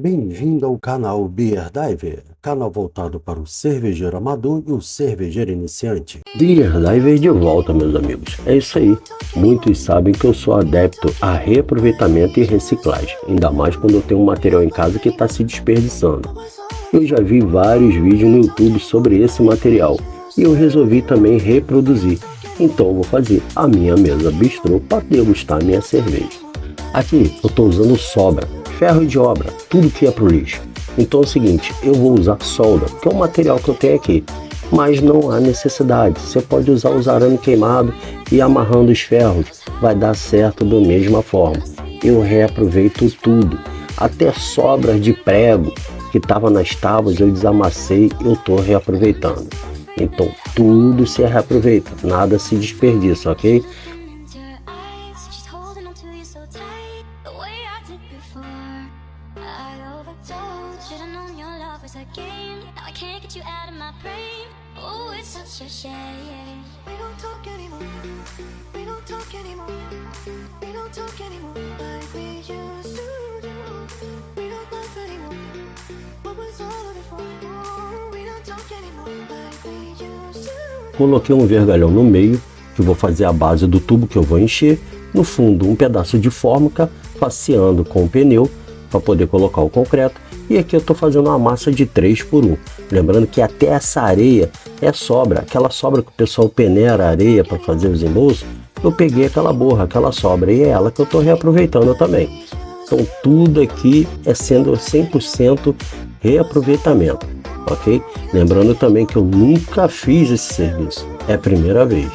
Bem-vindo ao canal Beer Diver, canal voltado para o cervejeiro amador e o cervejeiro iniciante. Beer Diver de volta, meus amigos. É isso aí. Muitos sabem que eu sou adepto a reaproveitamento e reciclagem, ainda mais quando eu tenho um material em casa que está se desperdiçando. Eu já vi vários vídeos no YouTube sobre esse material e eu resolvi também reproduzir. Então eu vou fazer a minha mesa bistrô para degustar minha cerveja. Aqui eu estou usando sobra, ferro de obra, tudo que é para o lixo. Então é o seguinte, eu vou usar solda, que é o material que eu tenho aqui. Mas não há necessidade, você pode usar os arame queimado e amarrando os ferros, vai dar certo da mesma forma. Eu reaproveito tudo, até sobras de prego que estava nas tábuas, eu desamassei, eu estou reaproveitando. Então tudo se reaproveita, nada se desperdiça, ok? Coloquei um vergalhão no meio, que eu vou fazer a base do tubo que eu vou encher. No fundo, um pedaço de fórmica, faceando com o pneu, para poder colocar o concreto. E aqui eu estou fazendo uma massa de 3x1. Lembrando que até essa areia é sobra, aquela sobra que o pessoal peneira a areia para fazer os embolsos. Eu peguei aquela borra, aquela sobra, e é ela que eu estou reaproveitando também. Então tudo aqui é sendo 100% reaproveitamento, ok? Lembrando também que eu nunca fiz esse serviço, é a primeira vez.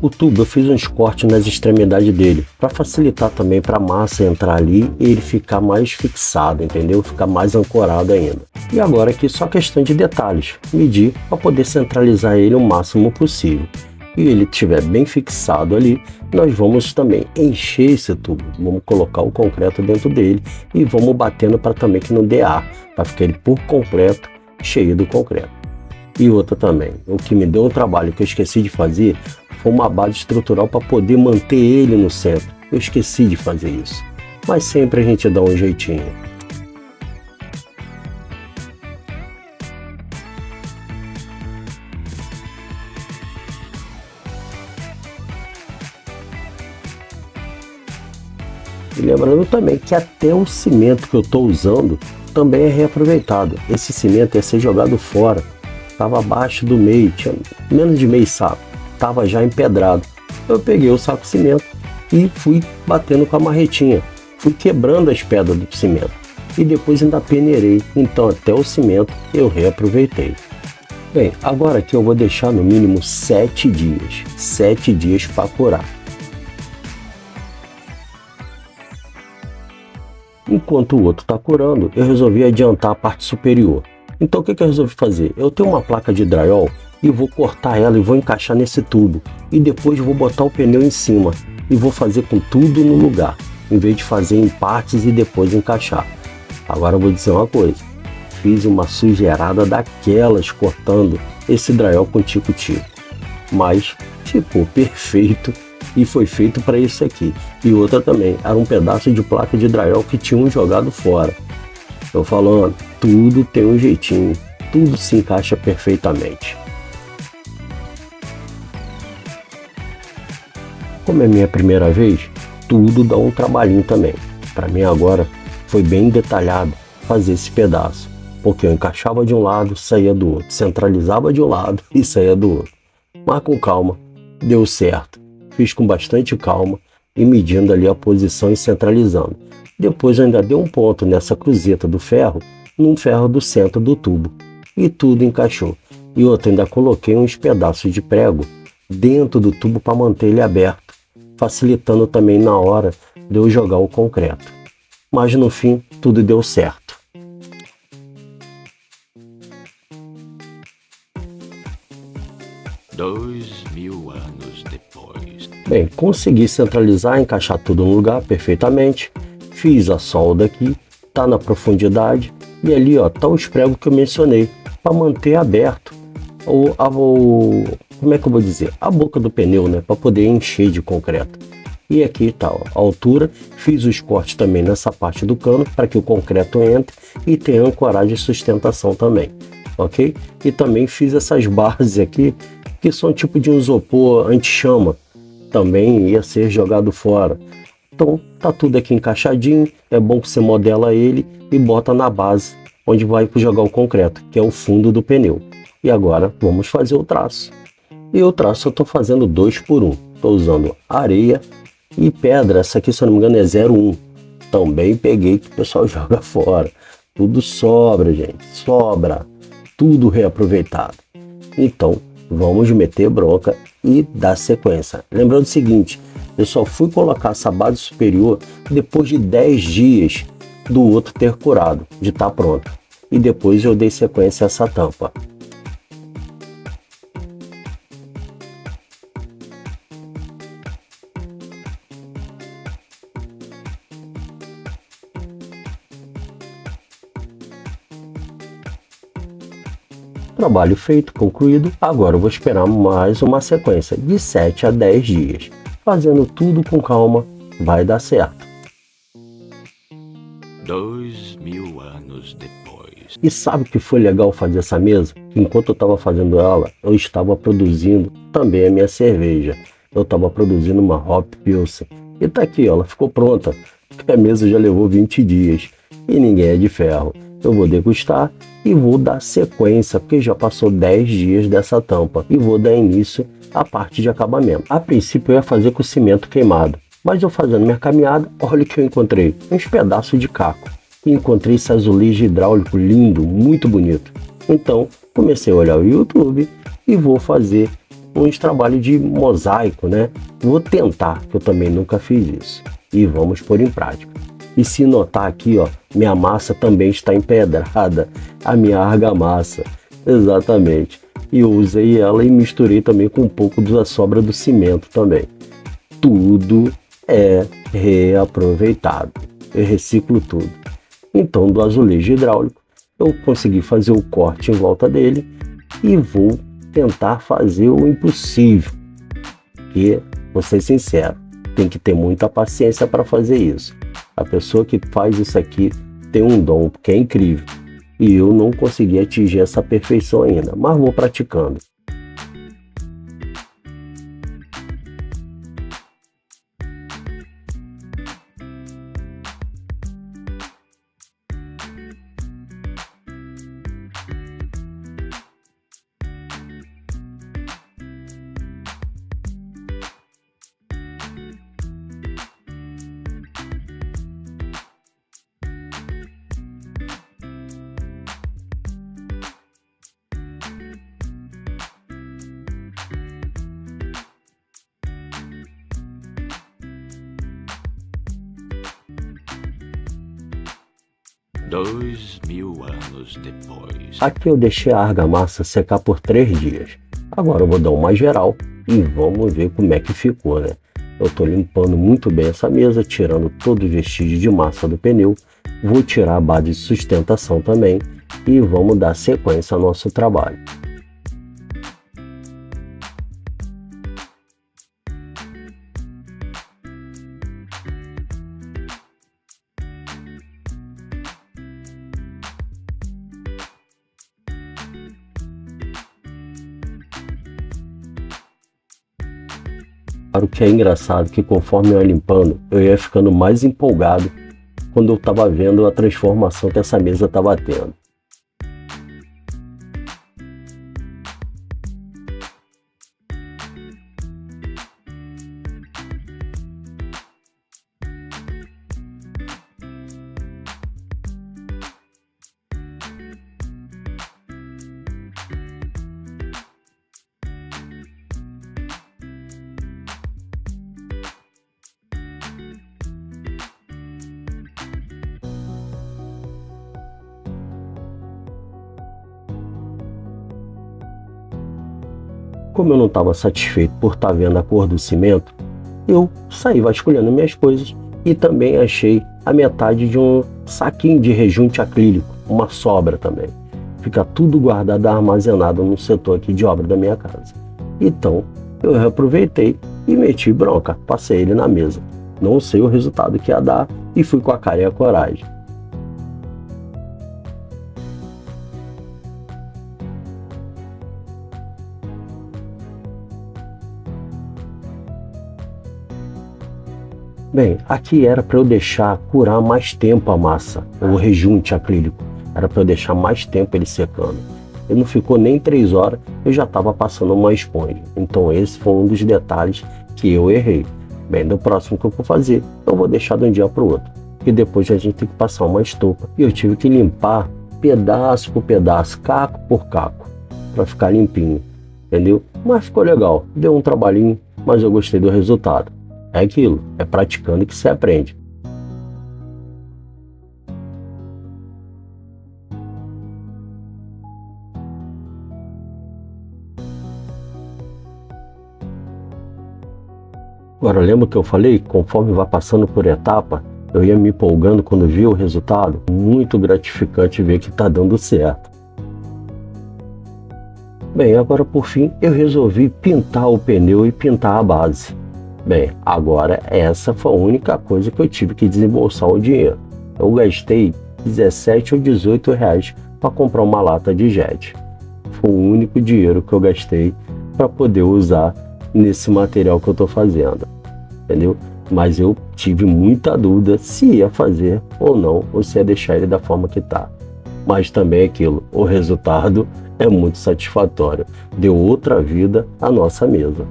O tubo eu fiz uns cortes nas extremidades dele, para facilitar também para a massa entrar ali e ele ficar mais fixado, entendeu? Ficar mais ancorado ainda. E agora aqui só questão de detalhes, medir para poder centralizar ele o máximo possível. E ele estiver bem fixado ali, nós vamos também encher esse tubo, vamos colocar o concreto dentro dele e vamos batendo para também que não dê ar, para ficar ele por completo cheio do concreto. E outra também, o que me deu um trabalho que eu esqueci de fazer foi uma base estrutural para poder manter ele no centro. Eu esqueci de fazer isso, mas sempre a gente dá um jeitinho. E lembrando também que até o cimento que eu estou usando também é reaproveitado. Esse cimento ia ser jogado fora, estava abaixo do meio, tinha menos de meio saco. Estava já empedrado. Eu peguei o saco de cimento e fui batendo com a marretinha. Fui quebrando as pedras do cimento. E depois ainda peneirei. Então até o cimento eu reaproveitei. Bem, agora aqui eu vou deixar no mínimo 7 dias. 7 dias para curar. Enquanto o outro está curando, eu resolvi adiantar a parte superior. Então o que eu resolvi fazer? Eu tenho uma placa de drywall e vou cortar ela e vou encaixar nesse tubo. E depois vou botar o pneu em cima e vou fazer com tudo no lugar, em vez de fazer em partes e depois encaixar. Agora eu vou dizer uma coisa, fiz uma sujeirada daquelas cortando esse drywall com tico-tico, mas ficou perfeito e foi feito para isso aqui. E outra também, era um pedaço de placa de drywall que tinham jogado fora. Tô falando, tudo tem um jeitinho, tudo se encaixa perfeitamente. Como é minha primeira vez, tudo dá um trabalhinho também. Para mim agora foi bem detalhado fazer esse pedaço, porque eu encaixava de um lado, saía do outro, centralizava de um lado e saía do outro. Mas com calma, deu certo. Fiz com bastante calma e medindo ali a posição e centralizando. Depois eu ainda dei um ponto nessa cruzeta do ferro, num ferro do centro do tubo. E tudo encaixou. E outra, ainda coloquei uns pedaços de prego dentro do tubo para manter ele aberto, facilitando também na hora de eu jogar o concreto. Mas no fim, tudo deu certo. 2000 anos depois. Bem, consegui centralizar, encaixar tudo no lugar perfeitamente. Fiz a solda aqui, tá na profundidade e ali ó, tá os pregos que eu mencionei para manter aberto como é que eu vou dizer? A boca do pneu, né, para poder encher de concreto. E aqui tá ó, a altura, fiz os cortes também nessa parte do cano para que o concreto entre e tenha ancoragem e sustentação também, ok? E também fiz essas bases aqui que são tipo de um isopor anti-chama, também ia ser jogado fora. Então tá tudo aqui encaixadinho, é bom que você modela ele e bota na base onde vai jogar o concreto, que é o fundo do pneu. E agora vamos fazer o traço. E o traço eu estou fazendo 2 por 1. Estou usando areia e pedra, essa aqui se eu não me engano é 0,1. Também peguei que o pessoal joga fora. Tudo sobra, gente, sobra. Tudo reaproveitado. Então vamos meter bronca e dar sequência. Lembrando o seguinte, eu só fui colocar essa base superior depois de 10 dias do outro ter curado, de estar pronto. E depois eu dei sequência a essa tampa. Trabalho feito, concluído. Agora eu vou esperar mais uma sequência de 7 a 10 dias. Fazendo tudo com calma, vai dar certo. 2000 anos depois. E sabe o que foi legal fazer essa mesa? Enquanto eu estava fazendo ela, eu estava produzindo também a minha cerveja. Eu estava produzindo uma Hop Pilsen. E tá aqui, ó, ela ficou pronta. A mesa já levou 20 dias. E ninguém é de ferro. Eu vou degustar e vou dar sequência, porque já passou 10 dias dessa tampa. E vou dar início à parte de acabamento. A princípio eu ia fazer com cimento queimado. Mas eu fazendo minha caminhada, olha o que eu encontrei. Uns pedaços de caco. E encontrei esse azulejo hidráulico lindo, muito bonito. Então, comecei a olhar o YouTube e vou fazer uns trabalhos de mosaico, né? Vou tentar, que eu também nunca fiz isso. E vamos pôr em prática. E se notar aqui, ó, minha massa também está empedrada. A minha argamassa. Exatamente. E eu usei ela e misturei também com um pouco da sobra do cimento também. Tudo é reaproveitado. Eu reciclo tudo. Então, do azulejo hidráulico, eu consegui fazer o corte em volta dele e vou tentar fazer o impossível. Que, vou ser sincero, tem que ter muita paciência para fazer isso. A pessoa que faz isso aqui tem um dom, porque é incrível. E eu não consegui atingir essa perfeição ainda, mas vou praticando. Dois mil anos depois. Aqui eu deixei a argamassa secar por 3 dias. Agora eu vou dar uma geral e vamos ver como é que ficou, né? Eu estou limpando muito bem essa mesa, tirando todo o vestígio de massa do pneu. Vou tirar a base de sustentação também e vamos dar sequência ao nosso trabalho. Claro que é engraçado que conforme eu ia limpando, eu ia ficando mais empolgado quando eu estava vendo a transformação que essa mesa estava tendo. Como eu não estava satisfeito por estar vendo a cor do cimento, eu saí vasculhando minhas coisas e também achei a metade de um saquinho de rejunte acrílico, uma sobra também. Fica tudo guardado, armazenado no setor aqui de obra da minha casa. Então, eu reaproveitei e meti bronca, passei ele na mesa. Não sei o resultado que ia dar e fui com a cara e a coragem. Bem, aqui era para eu deixar curar mais tempo a massa, o rejunte acrílico. Era para eu deixar mais tempo ele secando. Ele não ficou nem 3 horas, eu já estava passando uma esponja. Então esse foi um dos detalhes que eu errei. Bem, no próximo que eu for fazer, eu vou deixar de um dia para o outro. E depois a gente tem que passar uma estopa. E eu tive que limpar pedaço por pedaço, caco por caco, para ficar limpinho. Entendeu? Mas ficou legal. Deu um trabalhinho, mas eu gostei do resultado. É aquilo, é praticando que se aprende. Agora, lembra que eu falei? Conforme vai passando por etapa, eu ia me empolgando quando via o resultado. Muito gratificante ver que está dando certo. Bem, agora por fim, eu resolvi pintar o pneu e pintar a base. Bem, agora essa foi a única coisa que eu tive que desembolsar o dinheiro. Eu gastei 17 ou 18 reais para comprar uma lata de jet. Foi o único dinheiro que eu gastei para poder usar nesse material que eu estou fazendo, entendeu? Mas eu tive muita dúvida se ia fazer ou não, ou se ia deixar ele da forma que está. Mas também é aquilo, o resultado é muito satisfatório. Deu outra vida à nossa mesa.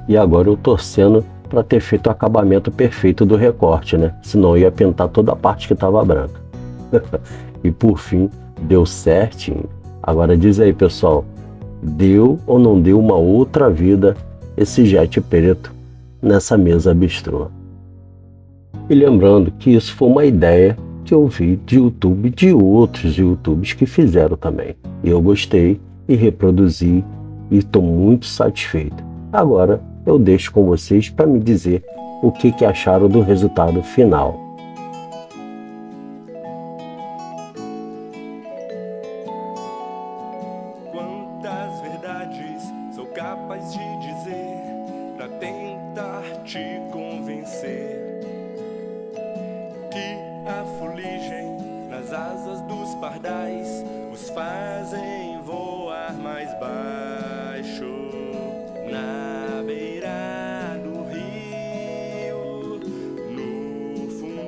E agora eu torcendo para ter feito o acabamento perfeito do recorte, né? Senão eu ia pintar toda a parte que estava branca. E por fim, deu certinho. Agora diz aí, pessoal, deu ou não deu uma outra vida esse jet preto nessa mesa bistrô? E lembrando que isso foi uma ideia que eu vi de YouTube, de outros YouTubers que fizeram também. E eu gostei e reproduzi e estou muito satisfeito. Agora eu deixo com vocês para me dizer o que acharam do resultado final. Quantas verdades sou capaz de dizer para tentar te convencer que a fuligem nas asas dos pardais os fazem voar mais baixo. Na beira do rio, no fundo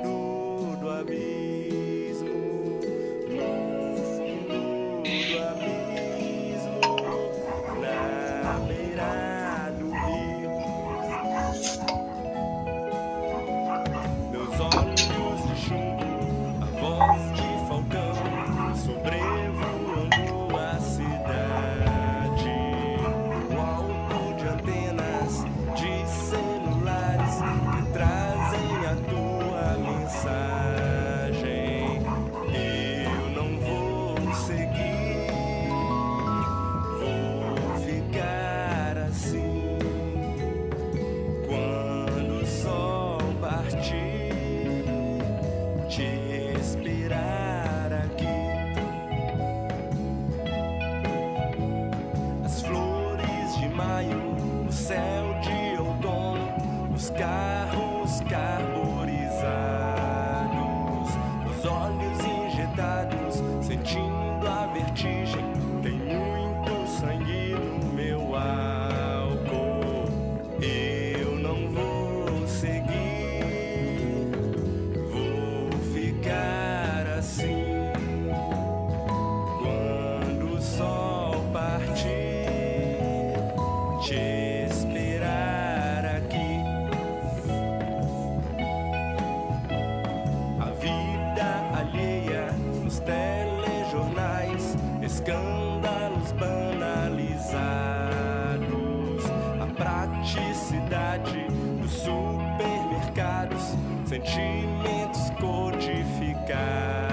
publicidade dos supermercados, sentimentos codificados.